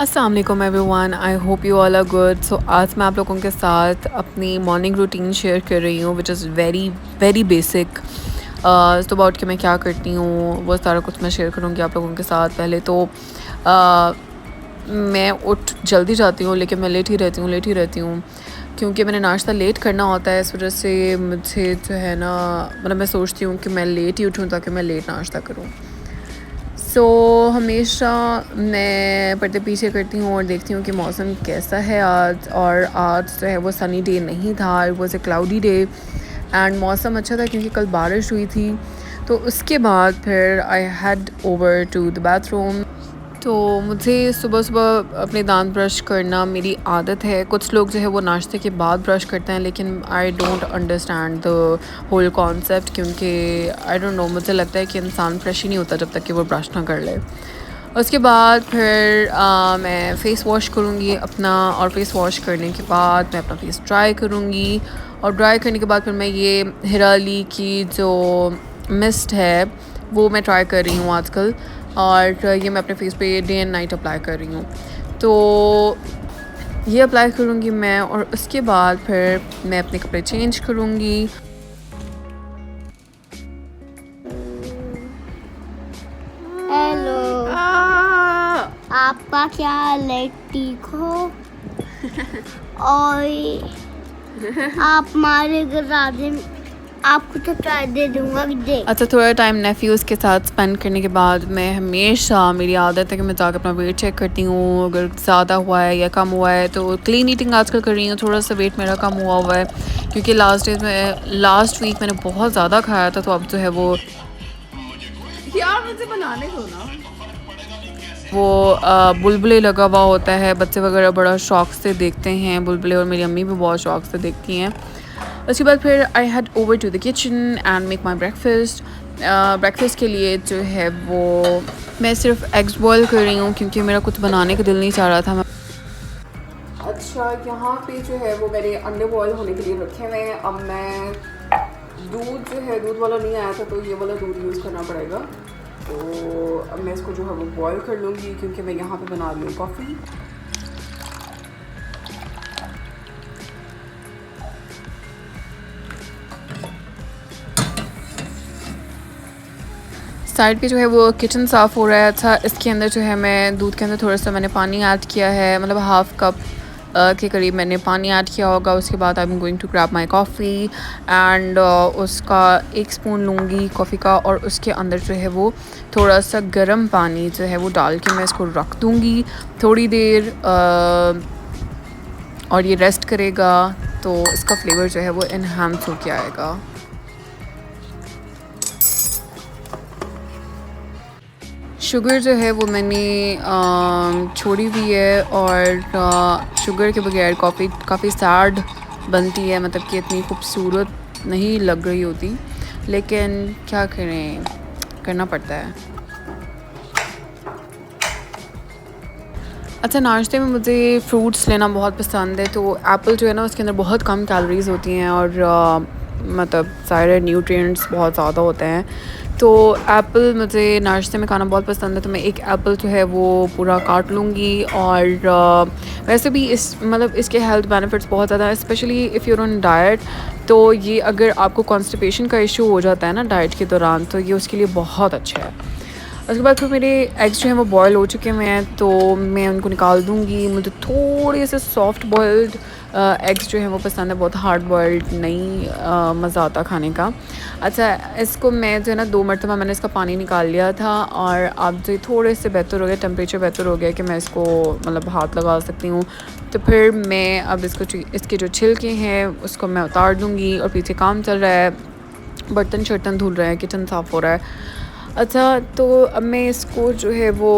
अस्सलाम वालेकुम everyone, I hope you all are good. So आज मैं आप लोगों के साथ अपनी मॉर्निंग रूटीन शेयर कर रही हूँ which is very very basic. सुबह उठ के मैं क्या करती हूँ वो सारा कुछ मैं शेयर करूँगी आप लोगों के साथ। पहले तो मैं उठ जल्दी जाती हूँ लेकिन मैं लेट ही रहती हूँ क्योंकि मैंने नाश्ता लेट करना होता है। इस वजह से मुझे जो है ना मतलब मैं सोचती हूँ कि मैं लेट ही उठूँ ताकि मैं लेट नाश्ता करूँ। हमेशा मैं पर्दे पीछे करती हूँ और देखती हूँ कि मौसम कैसा है आज। और आज जो है वो सनी डे नहीं था, it was a cloudy day and मौसम अच्छा था क्योंकि कल बारिश हुई थी। तो उसके बाद फिर I head over to the bathroom. तो मुझे सुबह-सुबह अपने दांत ब्रश करना मेरी आदत है। कुछ लोग जो है वो नाश्ते के बाद ब्रश करते हैं लेकिन I don't understand the whole concept क्योंकि आई डोंट नो, मुझे लगता है कि इंसान फ्रेश ही नहीं होता जब तक कि वो ब्रश ना कर ले। उसके बाद फिर मैं फ़ेस वॉश करूँगी अपना, और फ़ेस वॉश करने के बाद मैं अपना फ़ेस ड्राई करूँगी। और ड्राई करने के बाद फिर मैं ये हिरा अली की जो मिस्ट है वो मैं ट्राई कर रही हूँ आजकल, और ये मैं अपने फेस पे डे एंड नाइट अप्लाई कर रही हूँ। तो ये अप्लाई करूँगी मैं, और उसके बाद फिर मैं अपने कपड़े चेंज करूँगी। हेलो, आपका क्या हाल है? ठीक हो? और आप हमारे घर आ जाए, आपको तो चाय दे दूंगा। देख अच्छा, थोड़ा टाइम नेफ्यूज़ के साथ स्पेंड करने के बाद मैं हमेशा, मेरी आदत है कि मैं जाकर अपना वेट चेक करती हूँ। अगर ज़्यादा हुआ है या कम हुआ है तो क्लीन ईटिंग आजकल कर रही हूँ। थोड़ा सा वेट मेरा कम हुआ है क्योंकि लास्ट वीक मैंने बहुत ज़्यादा खाया था, तो अब जो है वो यार मुझे बनाने दो ना। वो बुलबुले लगा हुआ होता है, बच्चे वगैरह बड़ा शौक से देखते हैं बुलबुले, और मेरी अम्मी भी बहुत शौक से देखती हैं। उसके बाद फिर I head over to the kitchen and make my breakfast. Breakfast के लिए जो है वो मैं सिर्फ एग्स बॉयल कर रही हूँ क्योंकि मेरा कुछ बनाने का दिल नहीं चाह रहा था। अच्छा, यहाँ पे जो है वो मेरे अंडे बॉयल होने के लिए रखे हुए हैं। अब मैं दूध जो है, दूध वाला नहीं आया था तो ये वाला दूध यूज़ करना पड़ेगा। तो अब मैं इसको जो है वो बॉयल कर लूँगी क्योंकि मैं यहाँ पे बना रही हूँ कॉफ़ी। साइड पे जो है वो किचन साफ़ हो रहा है। अच्छा, इसके अंदर जो है मैं दूध के अंदर थोड़ा सा मैंने पानी ऐड किया है, मतलब हाफ़ कप के करीब मैंने पानी ऐड किया होगा। उसके बाद I am going to grab my coffee and उसका 1 स्पून लूँगी कॉफ़ी का, और उसके अंदर जो है वो थोड़ा सा गर्म पानी जो है वो डाल के मैं इसको रख दूँगी थोड़ी देर, और ये रेस्ट करेगा तो इसका फ्लेवर जो है वो इन्हांस हो के आएगा। शुगर जो है वो मैंने छोड़ी हुई है, और शुगर के बगैर कॉफ़ी काफ़ी सैड बनती है, मतलब कि इतनी खूबसूरत नहीं लग रही होती, लेकिन क्या करें, करना पड़ता है। अच्छा, नाश्ते में मुझे फ्रूट्स लेना बहुत पसंद है। तो एप्पल जो है ना उसके अंदर बहुत कम कैलोरीज़ होती हैं, और मतलब सारे न्यूट्रिएंट्स बहुत ज़्यादा होते हैं। तो एप्पल मुझे नाश्ते में खाना बहुत पसंद है, तो मैं एक एप्पल जो है वो पूरा काट लूँगी। और वैसे भी मतलब इसके हेल्थ बेनिफिट्स बहुत ज़्यादा है, specially if you're on diet. तो ये अगर आपको कॉन्स्टिपेशन का इशू हो जाता है ना डाइट के दौरान, तो ये उसके लिए बहुत अच्छा है। उसके बाद फिर मेरे एग्स जो हैं वो बॉयल हो चुके हुए हैं, तो मैं उनको निकाल दूँगी। मुझे थोड़े से सॉफ्ट बॉइल्ड एग्स जो हैं वो पसंद है, बहुत हार्ड बॉइल्ड नहीं मज़ा आता खाने का। अच्छा, इसको मैं जो है ना 2 मरतबा मैंने इसका पानी निकाल लिया था, और अब जो थोड़े से बेहतर हो गया, टेम्परेचर बेहतर हो गया कि मैं इसको मतलब हाथ लगा सकती हूँ। तो फिर मैं अब इसके जो छिलके हैं उसको मैं उतार दूँगी, और पीछे काम चल रहा है, बर्तन शर्तन धुल रहे हैं, किचन साफ़ हो रहा है। अच्छा, तो अब मैं इसको जो है वो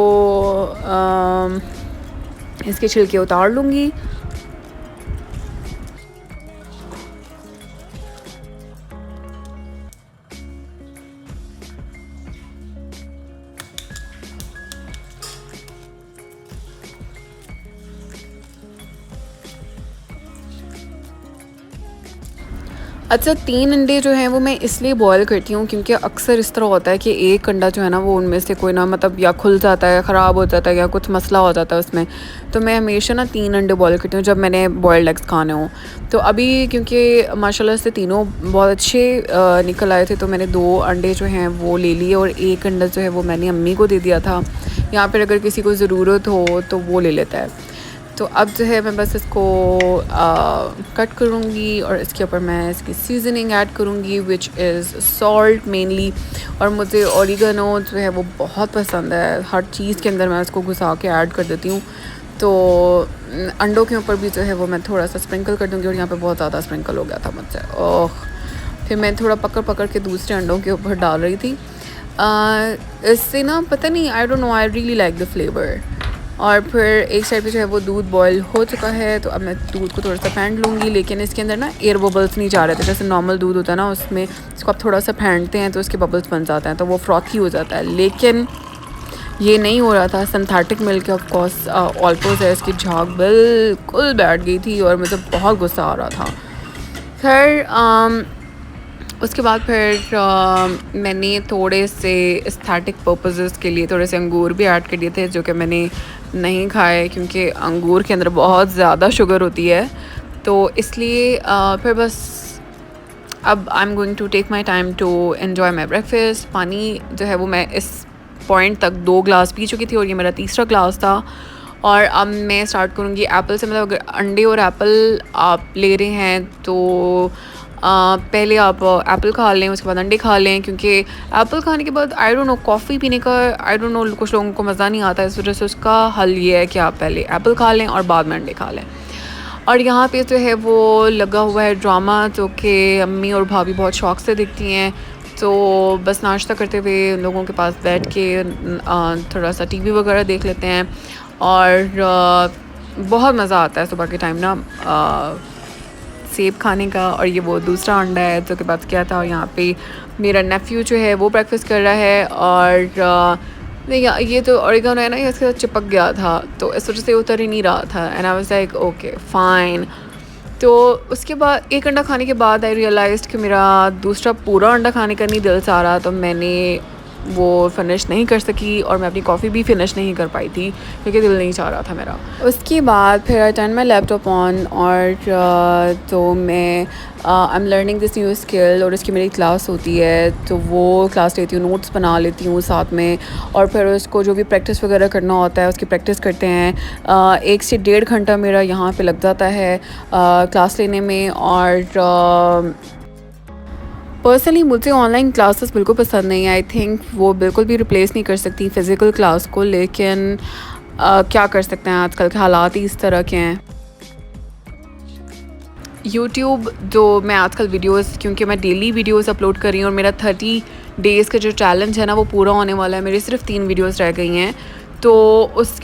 इसके छिलके उतार लूँगी। अच्छा 3 अंडे जो हैं वो मैं इसलिए बॉयल करती हूँ क्योंकि अक्सर इस तरह होता है कि एक अंडा जो है ना वो उनमें से कोई ना मतलब या खुल जाता है या ख़राब हो जाता है या कुछ मसला हो जाता है उसमें। तो मैं हमेशा ना 3 अंडे बॉयल करती हूँ जब मैंने बॉयल्ड एग्स खाने हों। तो अभी क्योंकि माशाल्लाह से तीनों बहुत अच्छे निकल आए थे तो मैंने 2 अंडे जो हैं वो ले लिए और 1 अंडा जो है वो मैंने अम्मी को दे दिया था, या फिर अगर किसी को ज़रूरत हो तो वो ले लेता है। तो अब जो है मैं बस इसको कट करूँगी और इसके ऊपर मैं इसकी सीजनिंग ऐड करूँगी विच इज़ सॉल्ट मेनली। और मुझे ओरिगेनो जो है वो बहुत पसंद है, हर चीज़ के अंदर मैं उसको घुसा के ऐड कर देती हूँ। तो अंडों के ऊपर भी जो है वो मैं थोड़ा सा स्प्रिंकल कर दूँगी और यहाँ पे बहुत ज़्यादा स्प्रिंकल हो गया था मुझसे, ओह। फिर मैं थोड़ा पकड़ पकड़ के दूसरे अंडों के ऊपर डाल रही थी। इससे ना पता नहीं, I don't know, I really like the flavour. और फिर एक साइड पे जो है वो दूध बॉयल हो चुका है तो अब मैं दूध को थोड़ा सा फेंट लूँगी, लेकिन इसके अंदर ना एयर बबल्स नहीं जा रहे थे। जैसे नॉर्मल दूध होता है ना उसमें इसको आप थोड़ा सा फेंटते हैं तो उसके बबल्स बन जाते हैं तो वो फ्रॉथी हो जाता है, लेकिन ये नहीं हो रहा था। सिंथेटिक मिल्क ऑफ कोर्स ऑल्पोज है, इसकी झाग बिल्कुल बैठ गई थी और मुझे बहुत गुस्सा आ रहा था। खैर उसके बाद फिर मैंने थोड़े से एस्थेटिक पर्पसेस के लिए थोड़े से अंगूर भी ऐड कर दिए थे जो कि मैंने नहीं खाए क्योंकि अंगूर के अंदर बहुत ज़्यादा शुगर होती है। तो इसलिए फिर बस अब I am going to take my time to enjoy my breakfast. पानी जो है वो मैं इस पॉइंट तक 2 ग्लास पी चुकी थी और ये मेरा तीसरा ग्लास था। और अब मैं स्टार्ट करूँगी एप्पल से। मतलब अगर अंडे और एप्पल आप ले रहे हैं तो पहले आप एप्पल खा लें, उसके बाद अंडे खा लें, क्योंकि एप्पल खाने के बाद आई डोंट नो कॉफ़ी पीने का आई डोंट नो कुछ लोगों को मज़ा नहीं आता। इस वजह से उसका हल ये है कि आप पहले एप्पल खा लें और बाद में अंडे खा लें। और यहाँ पे जो है वो लगा हुआ है ड्रामा जो कि अम्मी और भाभी बहुत शौक़ से देखती हैं। तो बस नाश्ता करते हुए उन लोगों के पास बैठ के थोड़ा सा टीवी वगैरह देख लेते हैं और बहुत मज़ा आता है सुबह के टाइम ना सेब खाने का। और ये वो दूसरा अंडा है जो के बाद क्या था। और यहाँ पे मेरा नेफ्यू जो है वो ब्रेकफास्ट कर रहा है और नहीं ये तो ओरिगेनो है ना, ये इसके साथ चिपक गया था तो इस वजह से उतर ही नहीं रहा था। And I was like okay fine. तो उसके बाद एक अंडा खाने के बाद आई रियलाइज़ कि मेरा दूसरा पूरा अंडा खाने का नहीं दिल चाह रहा, तो मैंने वो फिनिश नहीं कर सकी और मैं अपनी कॉफ़ी भी फिनिश नहीं कर पाई थी क्योंकि दिल नहीं चाह रहा था मेरा। उसके बाद फिर I turn my laptop on और तो मैं I am learning this new skill और इसकी मेरी क्लास होती है तो वो क्लास लेती हूँ, नोट्स बना लेती हूँ साथ में। और फिर उसको जो भी प्रैक्टिस वगैरह करना होता है उसकी प्रैक्टिस करते हैं। 1 से 1.5 घंटा मेरा यहाँ पे लग जाता है क्लास लेने में। और पर्सनली मुझे ऑनलाइन क्लासेस बिल्कुल पसंद नहीं है। आई थिंक वो बिल्कुल भी रिप्लेस नहीं कर सकती फ़िज़िकल क्लास को, लेकिन क्या कर सकते हैं, आजकल के हालात ही इस तरह के हैं। यूट्यूब जो मैं आजकल वीडियोस, क्योंकि मैं डेली वीडियोस अपलोड कर रही हूँ और मेरा 30 डेज़ का जो चैलेंज है ना वो पूरा होने वाला है। मेरी सिर्फ 3 वीडियोस रह गई हैं तो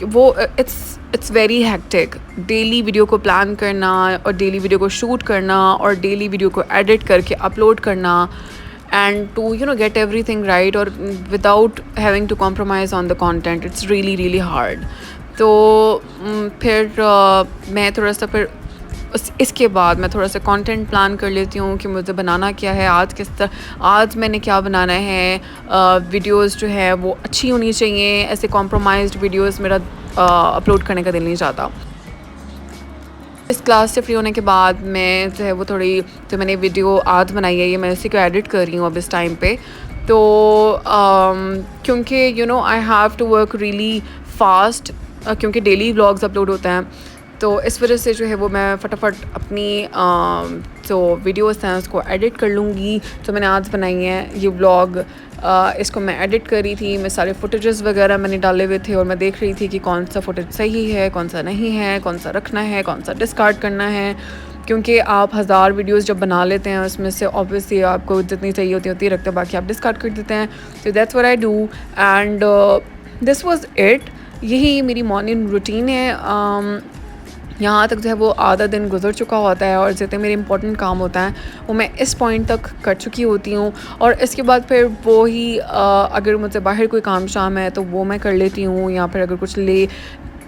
वो it's very hectic. Daily video को प्लान करना और डेली वीडियो को शूट करना और डेली वीडियो को एडिट करके अपलोड करना and to get everything right और without having to compromise on the content, it's really hard. तो फिर मैं थोड़ा सा फिर इसके बाद मैं थोड़ा सा कंटेंट प्लान कर लेती हूँ कि मुझे बनाना क्या है, आज मैंने क्या बनाना है। वीडियोस जो है वो अच्छी होनी चाहिए, ऐसे कॉम्प्रोमाइज्ड वीडियोस मेरा अपलोड करने का दिल नहीं चाहता। इस क्लास से फ्री होने के बाद मैं जो है वो थोड़ी जो मैंने वीडियो आज बनाई है ये मैं इसी को एडिट कर रही हूँ अब इस टाइम पे। तो क्योंकि I have to work really fast क्योंकि डेली व्लॉग्स अपलोड होते हैं, तो इस वजह से जो है वो मैं फटाफट अपनी जो वीडियोस हैं उसको एडिट कर लूँगी। जो मैंने आज बनाई है ये व्लॉग, इसको मैं एडिट कर रही थी, मैं सारे फुटेजेस वगैरह मैंने डाले हुए थे और मैं देख रही थी कि कौन सा फुटेज सही है, कौन सा नहीं है, कौन सा रखना है, कौन सा डिस्कार्ड करना है। क्योंकि आप 1000 वीडियोस जब बना लेते हैं उसमें से ऑब्वियसली आपको जितनी चाहिए होती रखते हैं, बाकी आप डिस्कार्ड कर देते हैं। तो that's what I do and this was it. यही मेरी मॉर्निंग रूटीन है। यहाँ तक जो है वो आधा दिन गुजर चुका होता है और जितने मेरे इंपॉर्टेंट काम होता है वो मैं इस पॉइंट तक कर चुकी होती हूँ। और इसके बाद फिर वो ही अगर मुझे बाहर कोई काम शाम है तो वो मैं कर लेती हूँ, या फिर अगर कुछ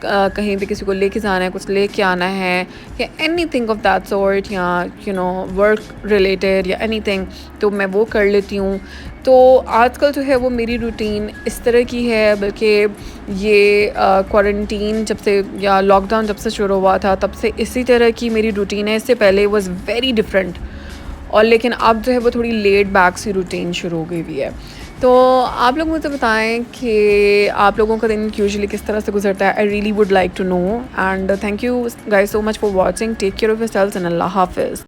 कहीं पे किसी को लेके जाना है, कुछ लेके आना है या एनीथिंग ऑफ दैट सॉर्ट, या वर्क रिलेटेड या एनीथिंग, तो मैं वो कर लेती हूँ। तो आजकल जो है वो मेरी रूटीन इस तरह की है, बल्कि ये क्वारंटीन जब से या लॉकडाउन जब से शुरू हुआ था तब से इसी तरह की मेरी रूटीन है। इससे पहले वाज वेरी डिफरेंट, और लेकिन अब जो है वो थोड़ी लेट बैक सी रूटीन शुरू हो गई हुई है। तो आप लोग मुझे बताएं कि आप लोगों का दिन यूजुअली किस तरह से गुजरता है। I really would like to know, and thank you guys so much for watching. Take care of yourselves and अल्लाह हाफिज़।